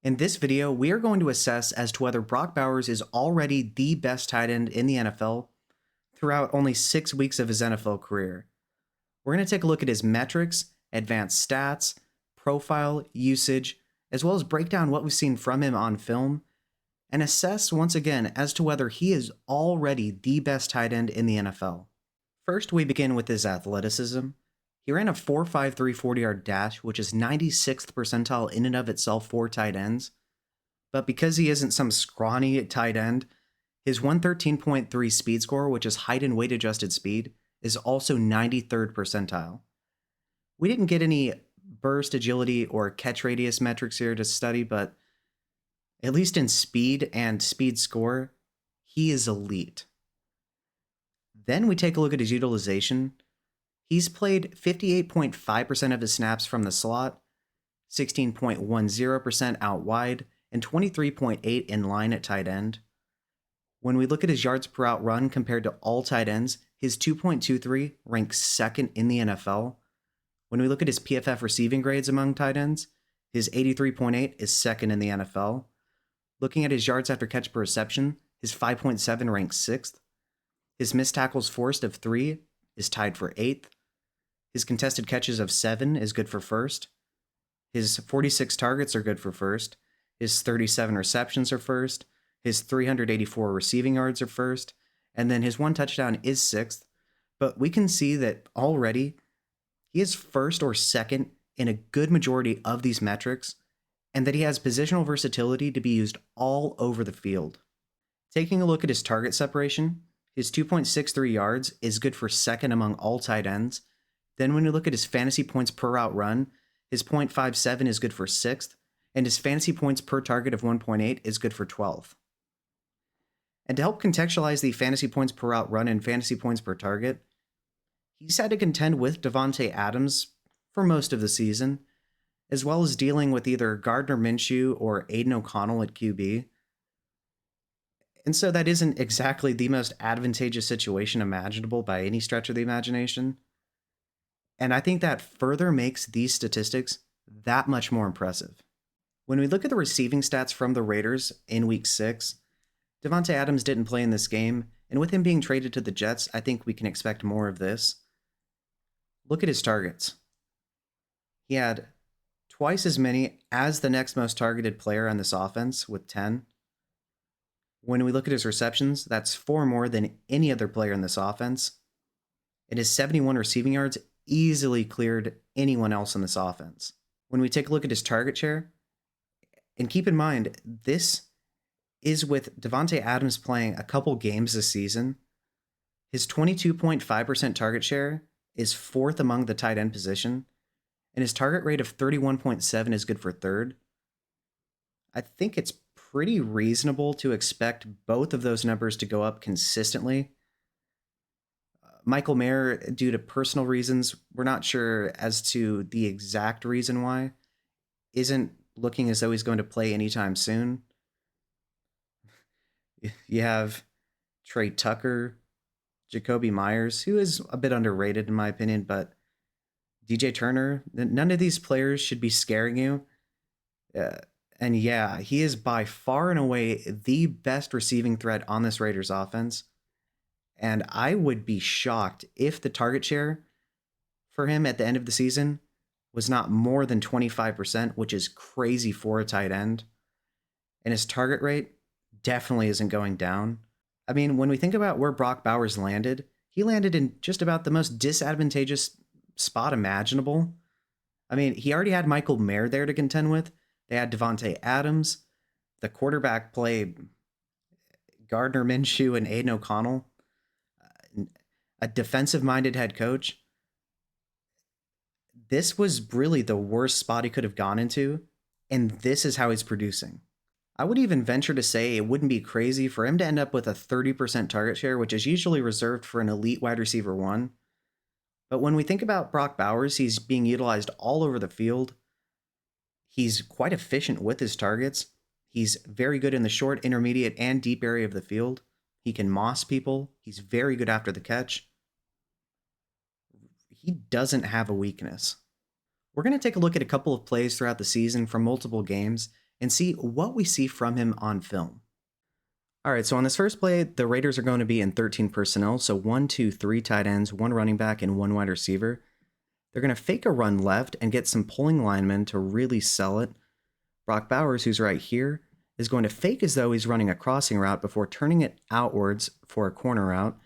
In this video, we are going to assess as to whether Brock Bowers is already the best tight end in the NFL throughout only 6 weeks of his NFL career. We're going to take a look at his metrics, advanced stats, profile, usage, as well as break down what we've seen from him on film, and assess once again as to whether he is already the best tight end in the NFL. First, we begin with his athleticism. He ran a 4.53 40-yard dash, which is 96th percentile in and of itself for tight ends. But because he isn't some scrawny tight end, his 113.3 speed score, which is height and weight adjusted speed, is also 93rd percentile. We didn't get any burst, agility, or catch radius metrics here to study, but at least in speed and speed score, he is elite. Then we take a look at his utilization. He's played 58.5% of his snaps from the slot, 16.10% out wide, and 23.8% in line at tight end. When we look at his yards per out run compared to all tight ends, his 2.23 ranks second in the NFL. When we look at his PFF receiving grades among tight ends, his 83.8 is second in the NFL. Looking at his yards after catch per reception, his 5.7 ranks sixth. His missed tackles forced of 3 is tied for 8th. His contested catches of 7 is good for first. His 46 targets are good for first. His 37 receptions are first. His 384 receiving yards are first. And then his 1 touchdown is 6th. But we can see that already he is first or second in a good majority of these metrics, and that he has positional versatility to be used all over the field. Taking a look at his target separation, his 2.63 yards is good for second among all tight ends. Then when you look at his fantasy points per route run, his 0.57 is good for 6th, and his fantasy points per target of 1.8 is good for 12th. And to help contextualize the fantasy points per route run and fantasy points per target, he's had to contend with Davante Adams for most of the season, as well as dealing with either Gardner Minshew or Aiden O'Connell at QB. And so that isn't exactly the most advantageous situation imaginable by any stretch of the imagination. And I think that further makes these statistics that much more impressive. When we look at the receiving stats from the Raiders in Week 6, Davante Adams didn't play in this game, and with him being traded to the Jets, I think we can expect more of this. Look at his targets. He had twice as many as the next most targeted player on this offense with 10. When we look at his receptions, that's 4 more than any other player in this offense. And his 71 receiving yards easily cleared anyone else in this offense. When we take a look at his target share, and keep in mind, this is with Davante Adams playing a couple games this season. His 22.5% target share is 4th among the tight end position, and his target rate of 31.7 is good for 3rd. I think it's pretty reasonable to expect both of those numbers to go up consistently. Michael Mayer, due to personal reasons, we're not sure as to the exact reason why, isn't looking as though he's going to play anytime soon. You have Trey Tucker, Jacoby Myers, who is a bit underrated in my opinion, but DJ Turner, none of these players should be scaring you. And yeah, he is by far and away the best receiving threat on this Raiders offense. And I would be shocked if the target share for him at the end of the season was not more than 25%, which is crazy for a tight end. And his target rate definitely isn't going down. I mean, when we think about where Brock Bowers landed, he landed in just about the most disadvantageous spot imaginable. I mean, he already had Michael Mayer there to contend with. They had Davante Adams. The quarterback played Gardner Minshew and Aiden O'Connell. A defensive-minded head coach. This was really the worst spot he could have gone into, and this is how he's producing. I would even venture to say it wouldn't be crazy for him to end up with a 30% target share, which is usually reserved for an elite wide receiver 1. But when we think about Brock Bowers, he's being utilized all over the field. He's quite efficient with his targets. He's very good in the short, intermediate, and deep area of the field. He can moss people. He's very good after the catch. He doesn't have a weakness. We're going to take a look at a couple of plays throughout the season from multiple games and see what we see from him on film. All right, so on this first play, the Raiders are going to be in 13 personnel, so 1, 2, 3 tight ends, 1 running back, and 1 wide receiver. They're going to fake a run left and get some pulling linemen to really sell it. Brock Bowers, who's right here, is going to fake as though he's running a crossing route before turning it outwards for a corner route.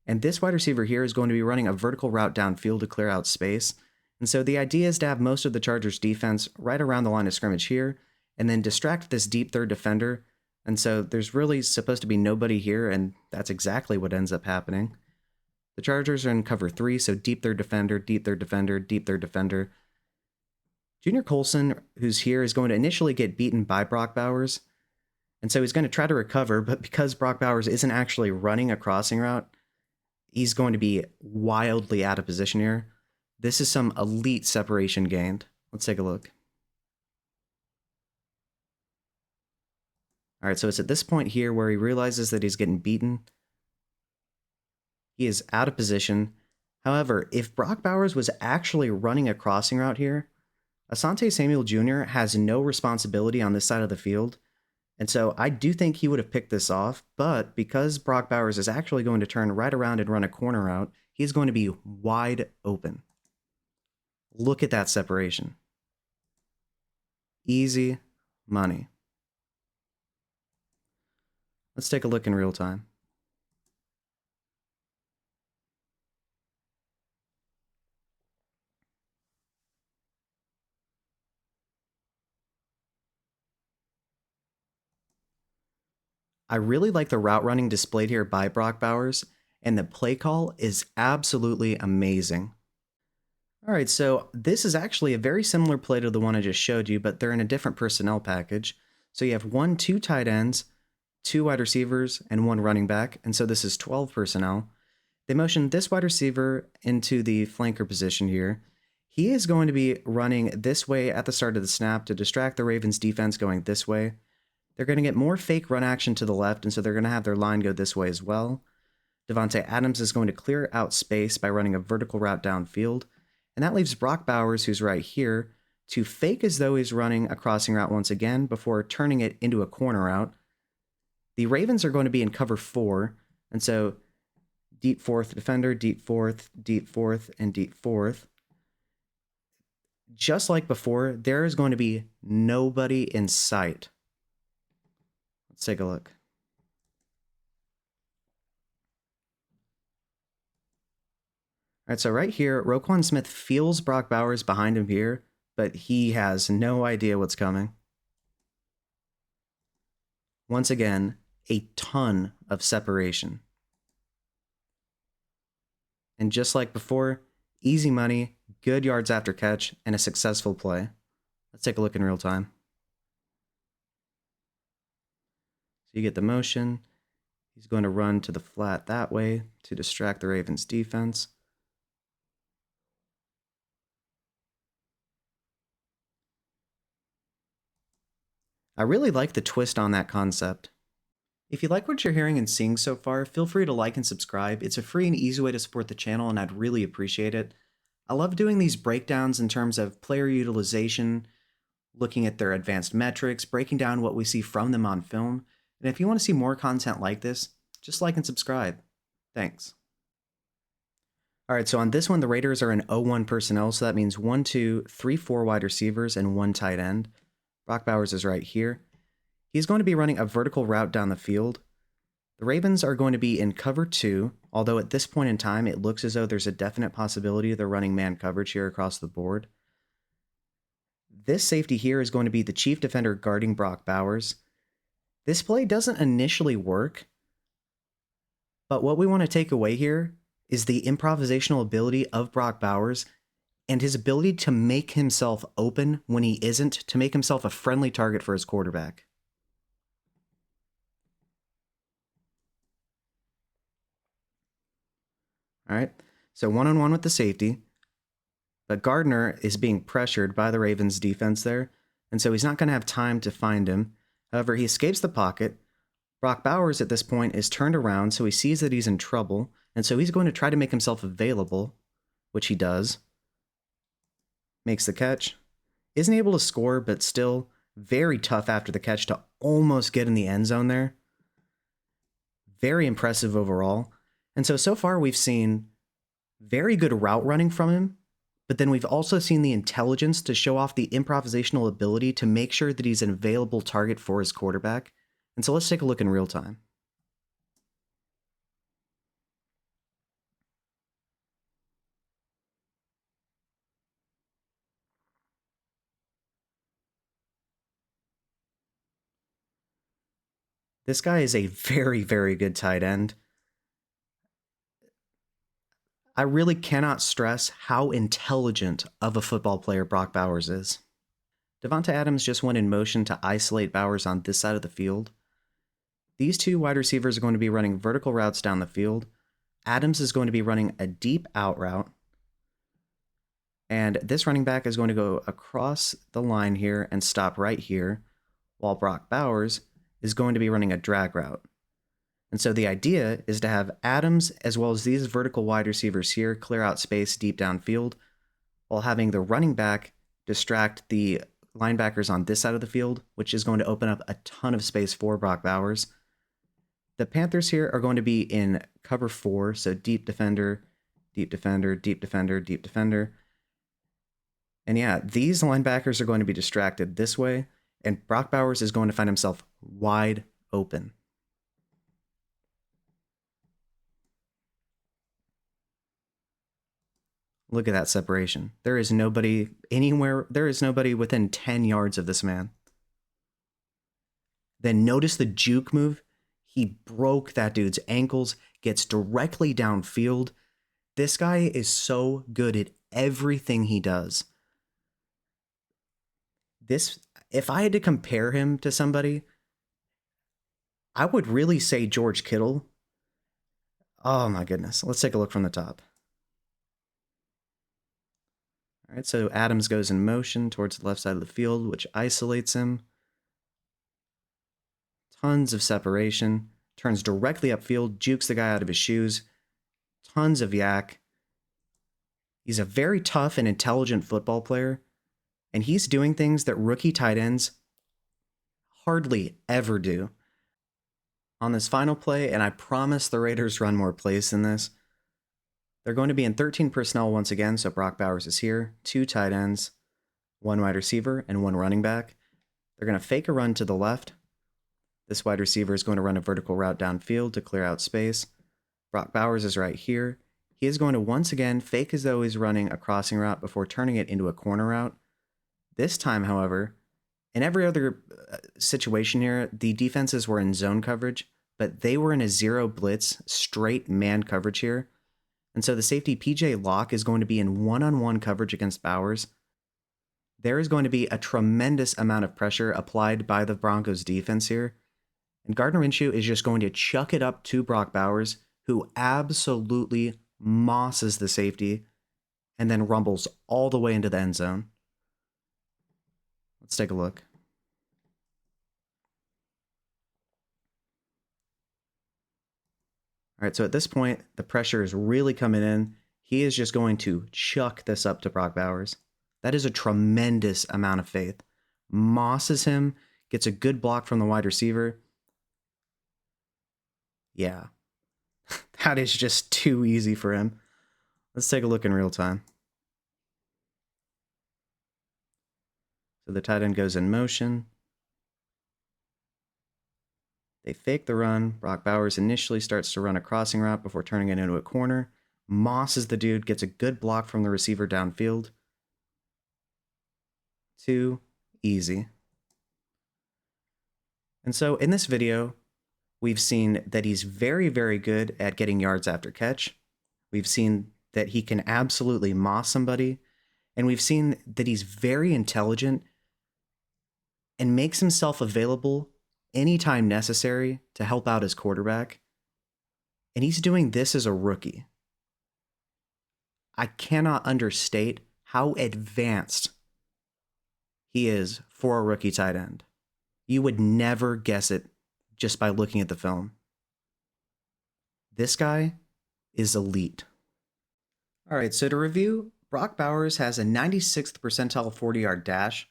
And this wide receiver here is going to be running a vertical route downfield to clear out space. And so the idea is to have most of the Chargers defense right around the line of scrimmage here, and then distract this deep third defender. And so there's really supposed to be nobody here, and that's exactly what ends up happening. The Chargers are in cover 3, so deep third defender, deep third defender, deep third defender. Junior Colson, who's here, is going to initially get beaten by Brock Bowers. And so he's going to try to recover, but because Brock Bowers isn't actually running a crossing route, he's going to be wildly out of position here. This is some elite separation gained. Let's take a look. All right, so it's at this point here where he realizes that he's getting beaten. He is out of position. However, if Brock Bowers was actually running a crossing route here, Asante Samuel Jr. has no responsibility on this side of the field. And so I do think he would have picked this off, but because Brock Bowers is actually going to turn right around and run a corner route, he's going to be wide open. Look at that separation. Easy money. Let's take a look in real time. I really like the route running displayed here by Brock Bowers, and the play call is absolutely amazing. All right, so this is actually a very similar play to the one I just showed you, but they're in a different personnel package. So you have 1, 2 tight ends, 2 wide receivers, and 1 running back, and so this is 12 personnel. They motion this wide receiver into the flanker position here. He is going to be running this way at the start of the snap to distract the Ravens defense going this way. They're going to get more fake run action to the left, and so they're going to have their line go this way as well. Davante Adams is going to clear out space by running a vertical route downfield, and that leaves Brock Bowers, who's right here, to fake as though he's running a crossing route once again before turning it into a corner route. The Ravens are going to be in cover 4, and so deep fourth defender, deep fourth, and deep fourth. Just like before, there is going to be nobody in sight. Let's take a look. All right, so right here, Roquan Smith feels Brock Bowers behind him here, but he has no idea what's coming. Once again, a ton of separation. And just like before, easy money, good yards after catch, and a successful play. Let's take a look in real time. So you get the motion. He's going to run to the flat that way to distract the Ravens defense. I really like the twist on that concept. If you like what you're hearing and seeing so far, feel free to like and subscribe. It's a free and easy way to support the channel, and I'd really appreciate it. I love doing these breakdowns in terms of player utilization, looking at their advanced metrics, breaking down what we see from them on film. And if you want to see more content like this, just like and subscribe. Thanks. All right, so on this one, the Raiders are in 0-1 personnel, so that means 1, 2, 3, 4 wide receivers and 1 tight end. Brock Bowers is right here. He's going to be running a vertical route down the field. The Ravens are going to be in cover 2, although at this point in time, it looks as though there's a definite possibility they're running man coverage here across the board. This safety here is going to be the chief defender guarding Brock Bowers. This play doesn't initially work, but what we want to take away here is the improvisational ability of Brock Bowers and his ability to make himself open when he isn't, to make himself a friendly target for his quarterback. All right, so one-on-one with the safety, but Gardner is being pressured by the Ravens defense there, and so he's not going to have time to find him. However, he escapes the pocket. Brock Bowers at this point is turned around, so he sees that he's in trouble, and so he's going to try to make himself available, which he does. Makes the catch. Isn't able to score, but still Very tough after the catch to almost get in the end zone there. Very impressive overall. And so far we've seen very good route running from him, but then we've also seen the intelligence to show off the improvisational ability to make sure that he's an available target for his quarterback. And so let's take a look in real time. This guy is a very, very good tight end. I really cannot stress how intelligent of a football player Brock Bowers is. Davante Adams just went in motion to isolate Bowers on this side of the field. These two wide receivers are going to be running vertical routes down the field. Adams is going to be running a deep out route. And this running back is going to go across the line here and stop right here, while Brock Bowers is going to be running a drag route. And so the idea is to have Adams as well as these vertical wide receivers here clear out space deep downfield, while having the running back distract the linebackers on this side of the field, which is going to open up a ton of space for Brock Bowers. The Panthers here are going to be in cover 4, so deep defender, deep defender, deep defender, deep defender. And yeah, these linebackers are going to be distracted this way, and Brock Bowers is going to find himself wide open. Look at that separation. There is nobody anywhere. There is nobody within 10 yards of this man. Then notice the juke move. He broke that dude's ankles, gets directly downfield. This guy is so good at everything he does. If I had to compare him to somebody, I would really say George Kittle. Oh my goodness. Let's take a look from the top. All right, so Adams goes in motion towards the left side of the field, which isolates him. Tons of separation. Turns directly upfield, jukes the guy out of his shoes. Tons of yak. He's a very tough and intelligent football player, and he's doing things that rookie tight ends hardly ever do. On this final play, and I promise the Raiders run more plays than this, they're going to be in 13 personnel once again, so Brock Bowers is here. 2 tight ends, 1 wide receiver, and 1 running back. They're going to fake a run to the left. This wide receiver is going to run a vertical route downfield to clear out space. Brock Bowers is right here. He is going to once again fake as though he's running a crossing route before turning it into a corner route. This time, however, in every other situation here, the defenses were in zone coverage, but they were in a 0 blitz, straight man coverage here. And so the safety PJ Locke is going to be in one-on-one coverage against Bowers. There is going to be a tremendous amount of pressure applied by the Broncos defense here. And Gardner Minshew is just going to chuck it up to Brock Bowers, who absolutely mosses the safety and then rumbles all the way into the end zone. Let's take a look. All right, so at this point, the pressure is really coming in. He is just going to chuck this up to Brock Bowers. That is a tremendous amount of faith. Mosses him, gets a good block from the wide receiver. Yeah, that is just too easy for him. Let's take a look in real time. So the tight end goes in motion. They fake the run. Brock Bowers initially starts to run a crossing route before turning it into a corner. Mosses the dude, gets a good block from the receiver downfield. Too easy. And so in this video, we've seen that he's very, very good at getting yards after catch. We've seen that he can absolutely moss somebody. And we've seen that he's very intelligent and makes himself available anytime necessary to help out his quarterback. And he's doing this as a rookie. I cannot understate how advanced he is for a rookie tight end. You would never guess it just by looking at the film. This guy is elite. All right, so to review, Brock Bowers has a 96th percentile 40-yard dash,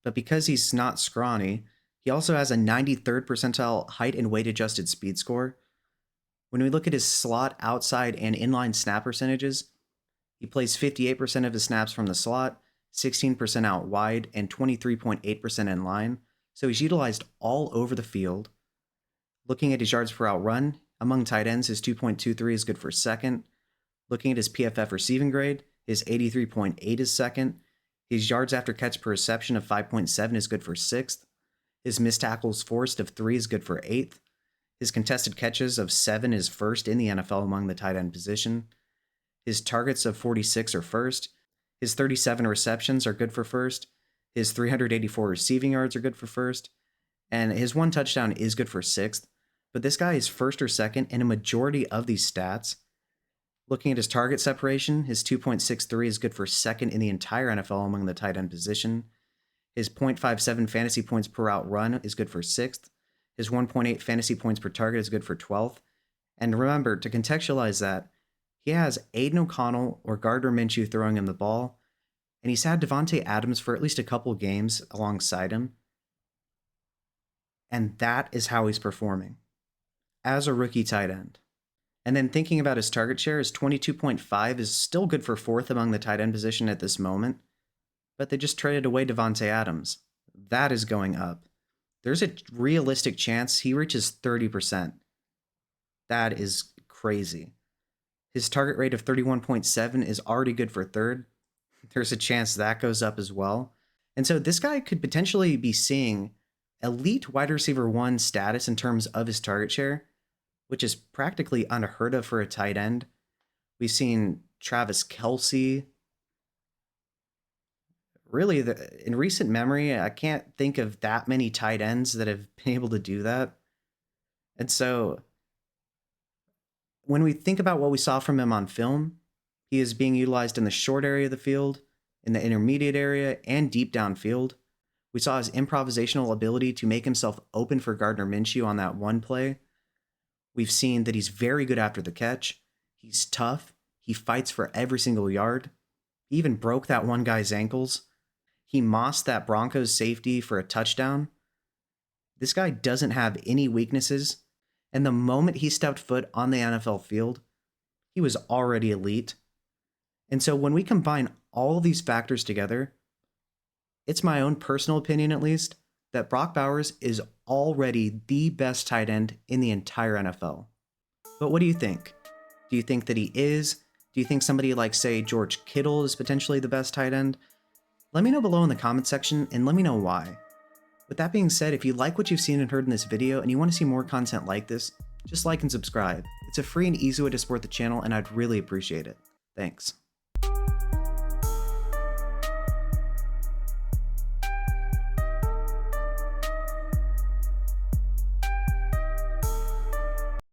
But because he's not scrawny, he also has a 93rd percentile height and weight adjusted speed score. When we look at his slot, outside, and inline snap percentages, he plays 58% of his snaps from the slot, 16% out wide, and 23.8% in line. So he's utilized all over the field. Looking at his yards per route run, among tight ends, his 2.23 is good for second. Looking at his PFF receiving grade, his 83.8 is second. His yards after catch per reception of 5.7 is good for sixth. His missed tackles forced of 3 is good for eighth. His contested catches of 7 is first in the NFL among the tight end position. His targets of 46 are first. His 37 receptions are good for first. His 384 receiving yards are good for first. And his 1 touchdown is good for sixth. But this guy is first or second in a majority of these stats. Looking at his target separation, his 2.63 is good for second in the entire NFL among the tight end position. His 0.57 fantasy points per route run is good for sixth. His 1.8 fantasy points per target is good for 12th. And remember, to contextualize that, he has Aiden O'Connell or Gardner Minshew throwing him the ball, and he's had Davante Adams for at least a couple games alongside him. And that is how he's performing as a rookie tight end. And then thinking about his target share, his 22.5 is still good for fourth among the tight end position at this moment, but they just traded away Davante Adams. That is going up. There's a realistic chance he reaches 30%. That is crazy. His target rate of 31.7 is already good for third. There's a chance that goes up as well. And so this guy could potentially be seeing elite wide receiver 1 status in terms of his target share, which is practically unheard of for a tight end. We've seen Travis Kelce. Really, in recent memory, I can't think of that many tight ends that have been able to do that. And so when we think about what we saw from him on film, he is being utilized in the short area of the field, in the intermediate area, and deep downfield. We saw his improvisational ability to make himself open for Gardner Minshew on that one play. We've seen that he's very good after the catch. He's tough. He fights for every single yard. He even broke that one guy's ankles. He mossed that Broncos safety for a touchdown. This guy doesn't have any weaknesses. And the moment he stepped foot on the NFL field, he was already elite. And so when we combine all these factors together, it's my own personal opinion at least, that Brock Bowers is already the best tight end in the entire NFL. But what do you think? Do you think that he is? Do you think somebody like, say, George Kittle is potentially the best tight end? Let me know below in the comment section and let me know why. With that being said, if you like what you've seen and heard in this video and you want to see more content like this, just like and subscribe. It's a free and easy way to support the channel and I'd really appreciate it. Thanks.